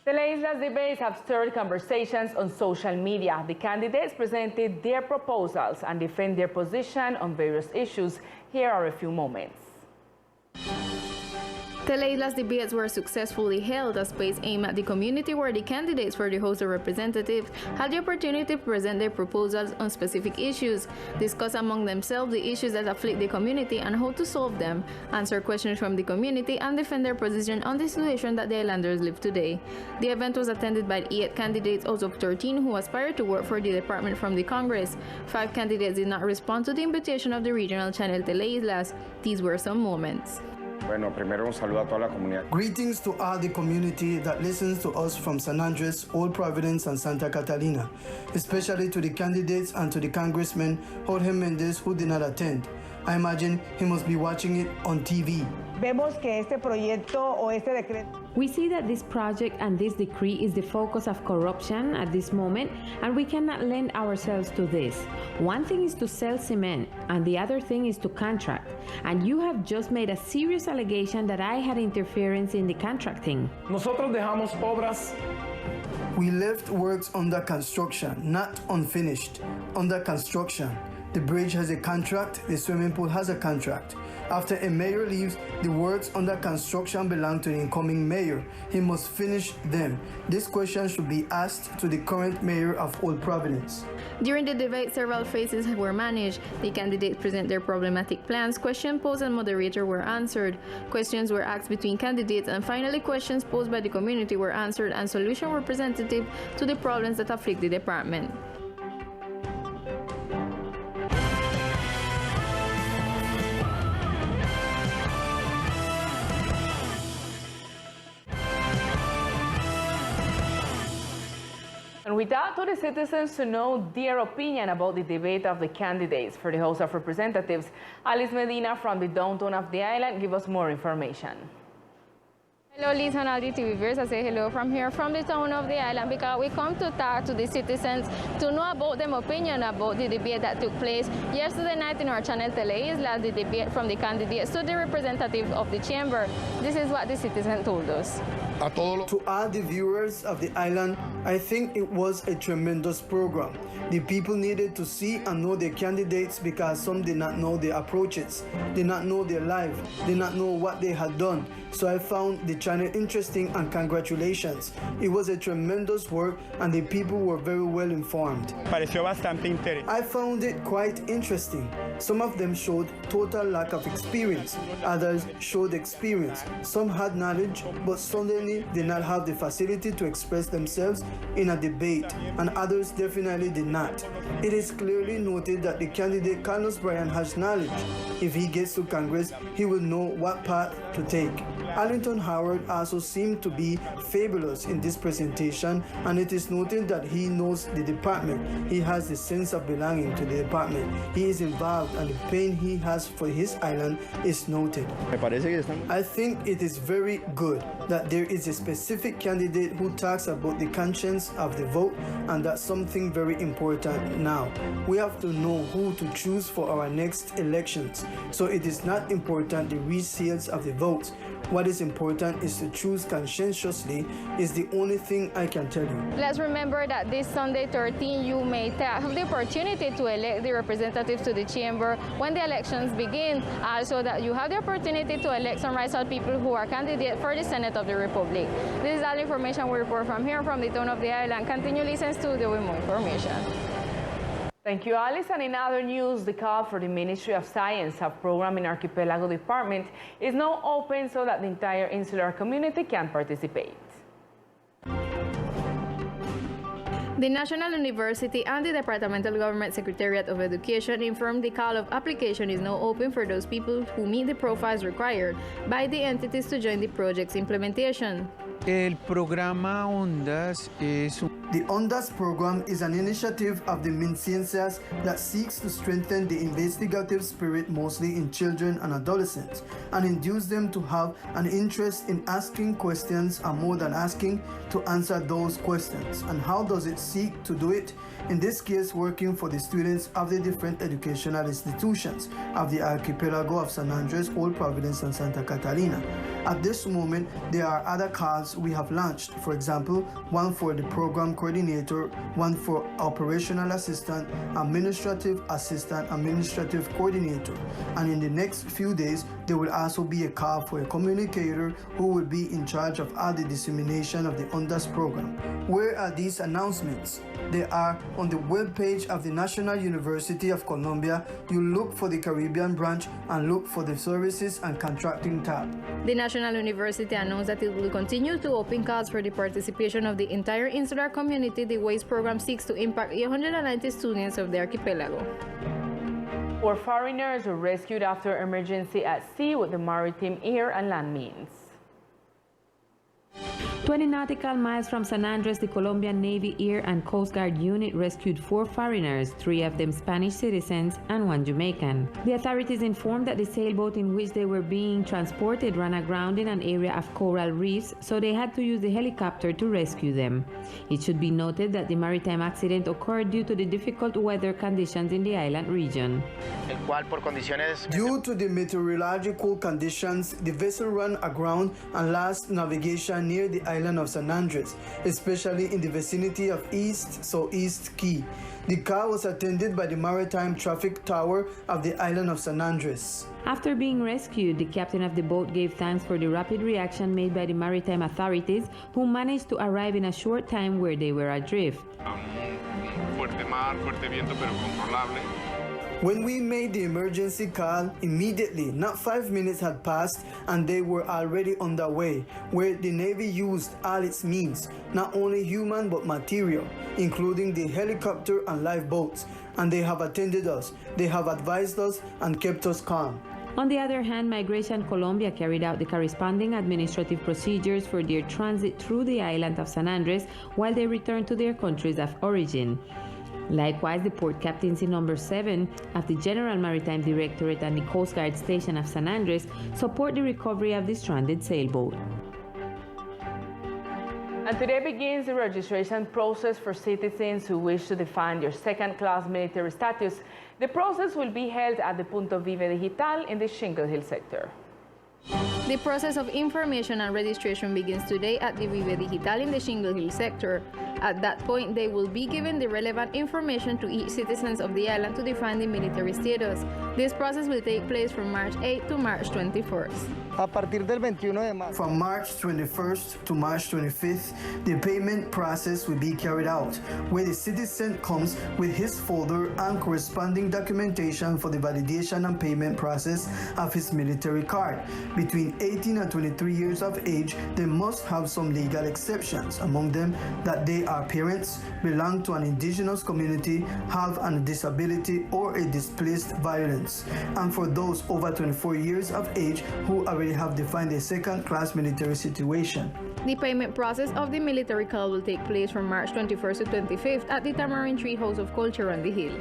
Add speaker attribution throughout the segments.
Speaker 1: Teleislas debates have stirred conversations on social media. The candidates presented their proposals and defend their position on various issues. Here are a few moments.
Speaker 2: Teleislas debates were successfully held, a space aimed at the community where the candidates for the House of Representatives had the opportunity to present their proposals on specific issues, discuss among themselves the issues that afflict the community and how to solve them, answer questions from the community, and defend their position on the situation that the islanders live today. The event was attended by 8 candidates out of 13 who aspired to work for the department from the Congress. 5 candidates did not respond to the invitation of the regional channel Teleislas. These were some moments.
Speaker 3: Bueno, primero un saludo a toda la comunidad.
Speaker 4: Greetings to all the community that listens to us from San Andres, Old Providence, and Santa Catalina, especially to the candidates and to the Congressman Jorge Mendez, who did not attend. I imagine he must be watching it on TV.
Speaker 5: Vemos que este proyecto o este decreto.
Speaker 6: We see that this project and this decree is the focus of corruption at this moment, and we cannot lend ourselves to this. One thing is to sell cement, and the other thing is to contract. And you have just made a serious allegation that I had interference in the contracting.
Speaker 7: Nosotros dejamos obras.
Speaker 4: We left works under construction, not unfinished. Under construction. The bridge has a contract, the swimming pool has a contract. After a mayor leaves, the works under construction belong to the incoming mayor. He must finish them. This question should be asked to the current mayor of Old Providence.
Speaker 2: During the debate, several phases were managed. The candidates present their problematic plans, questions posed and moderator were answered. Questions were asked between candidates, and finally questions posed by the community were answered and solutions were presented to the problems that afflict the department.
Speaker 1: And we talked to the citizens to know their opinion about the debate of the candidates for the House of Representatives. Alice Medina from the downtown of the island gives us more information.
Speaker 2: Hello, Liz and all the TV viewers. I say hello from here, from the town of the island, because we come to talk to the citizens to know about their opinion about the debate that took place yesterday night in our channel Teleislas, the debate from the candidates to the representatives of the chamber. This is what the citizen told us.
Speaker 4: To all the viewers of the island, I think it was a tremendous program. The people needed to see and know their candidates because some did not know their approaches, did not know their life, did not know what they had done. So I found the channel interesting, and congratulations. It was a tremendous work and the people were very well informed.
Speaker 3: Pareció bastante interesante.
Speaker 4: I found it quite interesting. Some of them showed total lack of experience. Others showed experience. Some had knowledge, but suddenly did not have the facility to express themselves in a debate, and others definitely did not. It is clearly noted that the candidate Carlos Bryan has knowledge. If he gets to Congress, he will know what path to take. Arlington Howard also seemed to be fabulous in this presentation, and it is noted that he knows the department. He has the sense of belonging to the department. He is involved, and the pain he has for his island is noted. I think it is very good that there is a specific candidate who talks about the conscience of the vote, and that's something very important now. We have to know who to choose for our next elections, so it is not important the resales of the votes. What is important is to choose conscientiously is the only thing I can tell you.
Speaker 2: Let's remember that this Sunday 13 you may have the opportunity to elect the representatives to the chamber when the elections begin. Also that you have the opportunity to elect some rights-out people who are candidates for the Senate of the Republic. This is all information we report from here, from the town of the island. Continue listening to the more information.
Speaker 1: Thank you, Alice. And in other news, the call for the Ministry of Science of Program in Archipelago Department is now open so that the entire insular community can participate.
Speaker 2: The National University and the Departmental Government Secretariat of Education informed the call of application is now open for those people who meet the profiles required by the entities to join the project's implementation.
Speaker 8: El programa Ondas es
Speaker 4: The Ondas program is an initiative of the MinCiencias that seeks to strengthen the investigative spirit mostly in children and adolescents and induce them to have an interest in asking questions and, more than asking, to answer those questions. And how does it seek to do it? In this case, working for the students of the different educational institutions of the archipelago of San Andres, Old Providence, and Santa Catalina. At this moment, there are other cards we have launched. For example, one for the program coordinator, one for operational assistant, administrative assistant, administrative coordinator. And in the next few days, there will also be a card for a communicator who will be in charge of all the dissemination of the UNDAS program. Where are these announcements? They are on the webpage of the National University of Colombia. You look for the Caribbean branch and look for the Services and Contracting tab.
Speaker 2: The National University announced that it will continue to open calls for the participation of the entire insular community. The WASTE program seeks to impact 190 students of the archipelago.
Speaker 1: 4 foreigners were rescued after emergency at sea with the maritime air and land means.
Speaker 6: 20 nautical miles from San Andres, the Colombian Navy Air and Coast Guard unit rescued 4 foreigners, 3 of them Spanish citizens and 1 Jamaican. The authorities informed that the sailboat in which they were being transported ran aground in an area of coral reefs, so they had to use the helicopter to rescue them. It should be noted that the maritime accident occurred due to the difficult weather conditions in the island region.
Speaker 4: Due to the meteorological conditions, the vessel ran aground and lost navigation near the island of San Andres, especially in the vicinity of East-Southeast Key. The car was attended by the Maritime Traffic Tower of the island of San Andres.
Speaker 6: After being rescued, the captain of the boat gave thanks for the rapid reaction made by the maritime authorities, who managed to arrive in a short time where they were adrift.
Speaker 4: When we made the emergency call, immediately, not 5 minutes had passed and they were already on their way, where the Navy used all its means, not only human but material, including the helicopter and lifeboats, and they have attended us, they have advised us and kept us calm.
Speaker 6: On the other hand, Migration Colombia carried out the corresponding administrative procedures for their transit through the island of San Andres while they returned to their countries of origin. Likewise, the Port Captaincy No. 7 of the General Maritime Directorate and the Coast Guard Station of San Andres support the recovery of the stranded sailboat.
Speaker 1: And today begins the registration process for citizens who wish to define their second-class military status. The process will be held at the Punto Vive Digital in the Shingle Hill sector.
Speaker 2: The process of information and registration begins today at the Vive Digital in the Shingle Hill sector. At that point, they will be given the relevant information to each citizen of the island to define the military status. This process will take place from March 8 to March 24th.
Speaker 4: From March 21st to March 25th, the payment process will be carried out, where the citizen comes with his folder and corresponding documentation for the validation and payment process of his military card. Between 18 and 23 years of age, they must have some legal exceptions, among them that they are parents, belong to an indigenous community, have a disability or a displaced violence, and for those over 24 years of age who already have defined a second-class military situation.
Speaker 2: The payment process of the military call will take place from March 21st to 25th at the Tamarind Tree House of Culture on the Hill.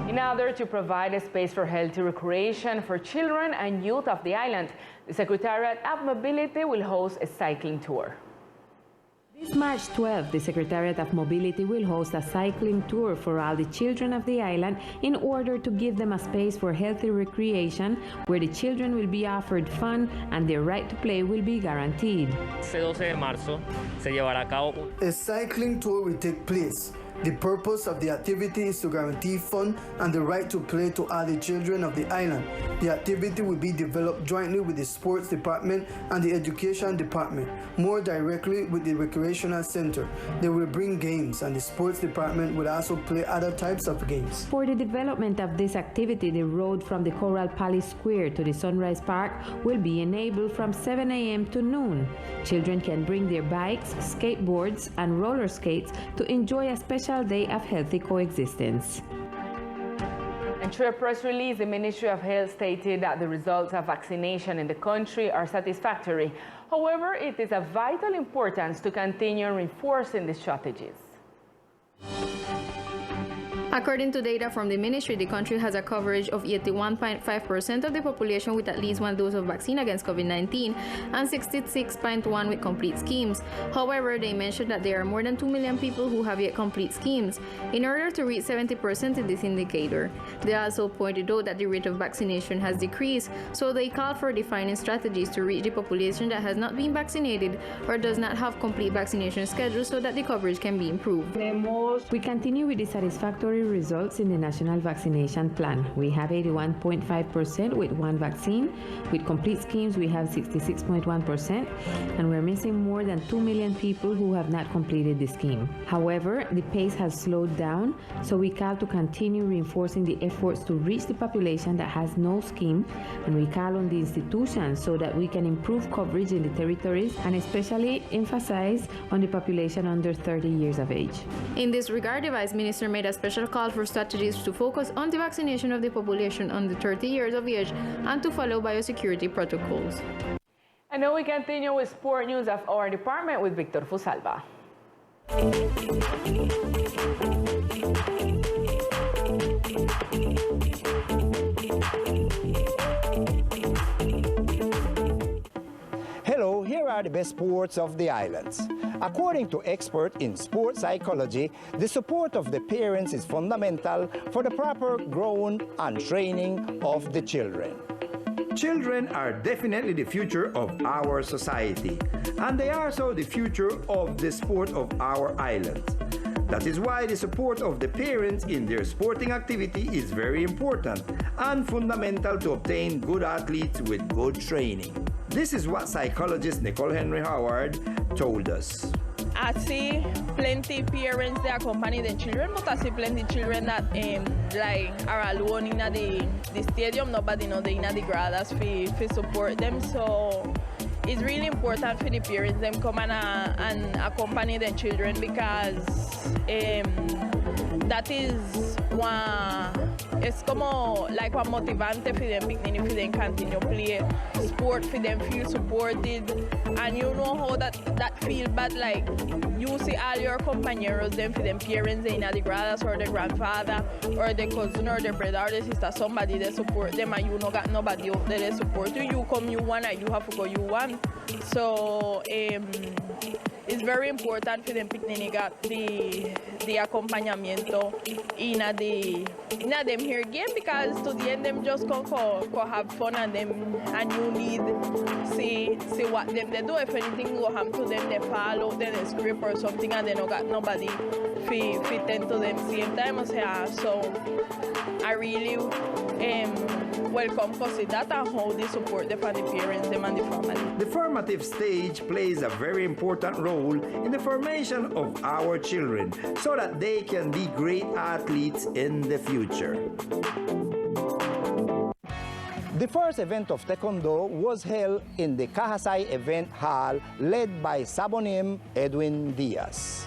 Speaker 1: In order to provide a space for healthy recreation for children and youth of the island, the Secretariat of Mobility will host a cycling tour.
Speaker 6: This March 12th, the Secretariat of Mobility will host a cycling tour for all the children of the island in order to give them a space for healthy recreation where the children will be offered fun and their right to play will be guaranteed.
Speaker 4: A cycling tour will take place. The purpose of the activity is to guarantee fun and the right to play to all the children of the island. The activity will be developed jointly with the Sports Department and the Education Department, more directly with the Recreational Center. They will bring games and the Sports Department will also play other types of games.
Speaker 6: For the development of this activity, the road from the Coral Palace Square to the Sunrise Park will be enabled from 7 a.m. to noon. Children can bring their bikes, skateboards, and roller skates to enjoy a special day of healthy coexistence.
Speaker 1: And through a press release, the Ministry of Health stated that the results of vaccination in the country are satisfactory. However, it is of vital importance to continue reinforcing the strategies.
Speaker 2: According to data from the ministry, the country has a coverage of 81.5% of the population with at least one dose of vaccine against COVID-19 and 66.1% with complete schemes. However, they mentioned that there are more than 2 million people who have yet complete schemes in order to reach 70% in this indicator. They also pointed out that the rate of vaccination has decreased, so they called for defining strategies to reach the population that has not been vaccinated or does not have complete vaccination schedules so that the coverage can be improved.
Speaker 6: We continue with the satisfactory results in the national vaccination plan. We have 81.5% with one vaccine. With complete schemes, we have 66.1%, and we're missing more than 2 million people who have not completed the scheme. However, the pace has slowed down, so we call to continue reinforcing the efforts to reach the population that has no scheme, and we call on the institutions so that we can improve coverage in the territories and especially emphasize on the population under 30 years of age.
Speaker 2: In this regard, the Vice Minister made a special call for strategies to focus on the vaccination of the population under 30 years of age and to follow biosecurity protocols.
Speaker 1: And now we continue with sport news of our department with Victor Fusalva.
Speaker 9: Hello, here are the best sports of the islands. According to experts in sports psychology, the support of the parents is fundamental for the proper growth and training of the children.
Speaker 10: Children are definitely the future of our society, and they are also the future of the sport of our island. That is why the support of the parents in their sporting activity is very important and fundamental to obtain good athletes with good training. This is what psychologist Nicole Henry Howard told us.
Speaker 11: I see plenty parents that accompany their children, but I see plenty children that are alone in the stadium. Nobody knows they in the gradas for support them. So it's really important for the parents them come and accompany their children, because that is one. Es como like one motivante for them, beginning for them continue play sport, for them feel supported, and you know how that feel bad, like you see all your compañeros, them for them parents in the gradas or the grandfather or the cousin or the brother or the sister, somebody they support them, and you know got nobody out there they support you. You come you want and you have to go you want. So it's very important for them picnic got the acompañamiento in them here game, because to the end them just come for have fun, and you need see what them they do. If anything go happen to them, they fall out, then they script or something, and they no got nobody fit into them same time. So I really welcome because that and how they support the parents, them and the family.
Speaker 10: The formative stage plays a very important role in the formation of our children so that they can be great athletes in the future.
Speaker 9: The first event of Taekwondo was held in the Kahasai Event Hall led by Sabonim Edwin Diaz.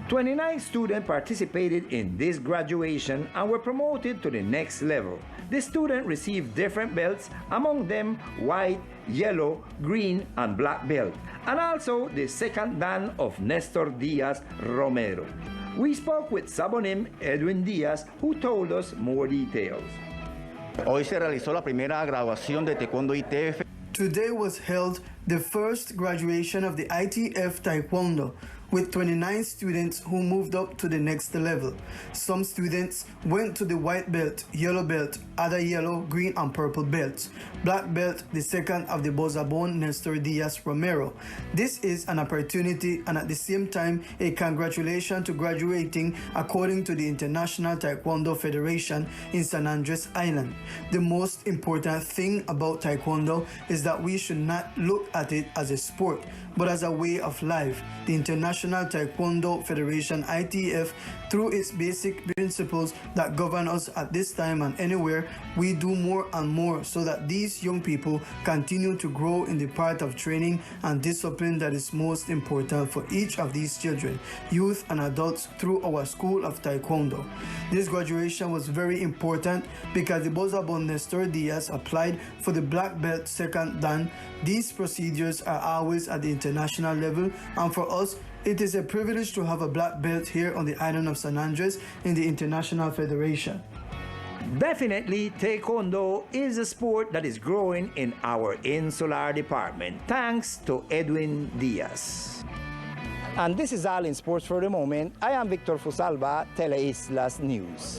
Speaker 10: 29 students participated in this graduation and were promoted to the next level. The students received different belts, among them white, yellow, green, and black belt, and also the second dan of Nestor Diaz Romero. We spoke with Sabonim Edwin Diaz, who told us more details.
Speaker 12: Hoy se realizó la primera graduación de Taekwondo ITF.
Speaker 4: Today was held the first graduation of the ITF Taekwondo, with 29 students who moved up to the next level. Some students went to the white belt, yellow belt, other yellow, green, and purple belts. Black belt, the second of the Bozabon Nestor Diaz Romero. This is an opportunity and at the same time a congratulation to graduating according to the International Taekwondo Federation in San Andres Island. The most important thing about Taekwondo is that we should not look at it as a sport, but as a way of life. The International Taekwondo Federation, ITF, through its basic principles that govern us at this time and anywhere, we do more and more so that these young people continue to grow in the part of training and discipline that is most important for each of these children, youth and adults through our School of Taekwondo. This graduation was very important because the Bozabon Nestor Diaz applied for the black belt second dan. These procedures are always at the international level, and for us, It is a privilege to have a black belt here on the island of San Andres in the International Federation.
Speaker 10: Definitely, Taekwondo is a sport that is growing in our insular department, thanks to Edwin Diaz.
Speaker 9: And this is all in sports for the moment. I am Victor Fusalva, Teleislas News.